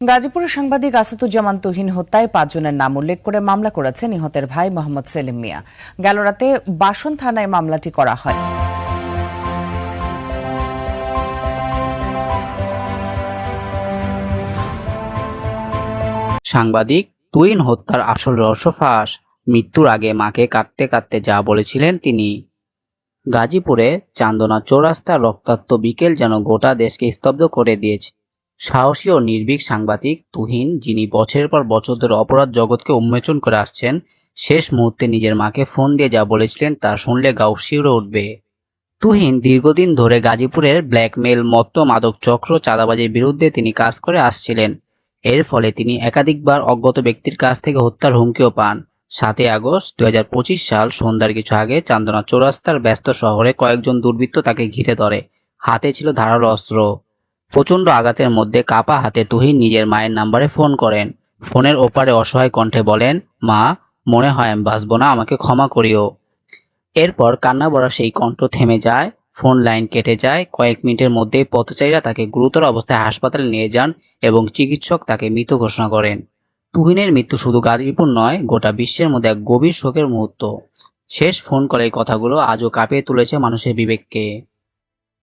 গাজীপুরের সাংবাদিক আসাদুজ্জামান তুহিন হত্যায় 5 জনের নাম উল্লেখ করে মামলা করেছে নিহতের ভাই মোহাম্মদ সেলিম মিয়া। গেল রাতে বাসন থানায় মামলাটি করা হয়। সাংবাদিক তুহিন হত্যার আসল রহস্য ফাঁস। মৃত্যুর আগে মাকে কাঁদতে কাঁদতে যা বলেছিলেন তিনি। গাজীপুরে চান্দনা চৌরাস্তার রক্তাক্ত বিকেল যেন গোটা দেশকে স্তব্ধ করে দিয়েছে। সাহসী ও নির্ভীক সাংবাদিক তুহিন, যিনি বছরের পর বছর ধরে অপরাধ জগৎকে উন্মোচন করে আসছেন, শেষ মুহূর্তে নিজের মাকে ফোন দিয়ে যা বলেছিলেন তা শুনলে গা শিউরে উঠবে। তুহিন দীর্ঘদিন ধরে গাজীপুরের ব্ল্যাকমেল, মত্ত মাদক চক্র, চাঁদাবাজির বিরুদ্ধে তিনি কাজ করে আসছিলেন। এর ফলে তিনি একাধিকবার অজ্ঞাত ব্যক্তির কাছ থেকে হত্যার হুমকিও পান। 7 আগস্ট 2025 সাল সন্ধ্যার কিছু আগে চান্দনা চৌরাস্তার ব্যস্ত শহরে কয়েকজন দুর্বৃত্ত তাকে ঘিরে ধরে। হাতে ছিল ধারালো অস্ত্র। প্রচণ্ড আঘাতের মধ্যে কাপা হাতে তুহিন নিজের মায়ের নাম্বারে ফোন করেন। ফোনের ওপারে অসহায় কণ্ঠে বলেন, মা, মনে হয় আমি বাঁচব না, আমাকে ক্ষমা করিও। এরপর কান্না ভরা সেই কণ্ঠ থেমে যায়, ফোন লাইন কেটে যায়। কয়েক মিনিটের মধ্যেই পথচারীরা তাকে গুরুতর অবস্থায় হাসপাতালে নিয়ে যান এবং চিকিৎসক তাকে মৃত ঘোষণা করেন। তুহিনের মৃত্যু শুধু গাজীপুর নয়, গোটা বিশ্বের মধ্যে এক গভীর শোকের মুহূর্ত। শেষ ফোন কলে এই কথাগুলো আজও কাঁপিয়ে তুলেছে মানুষের বিবেককে।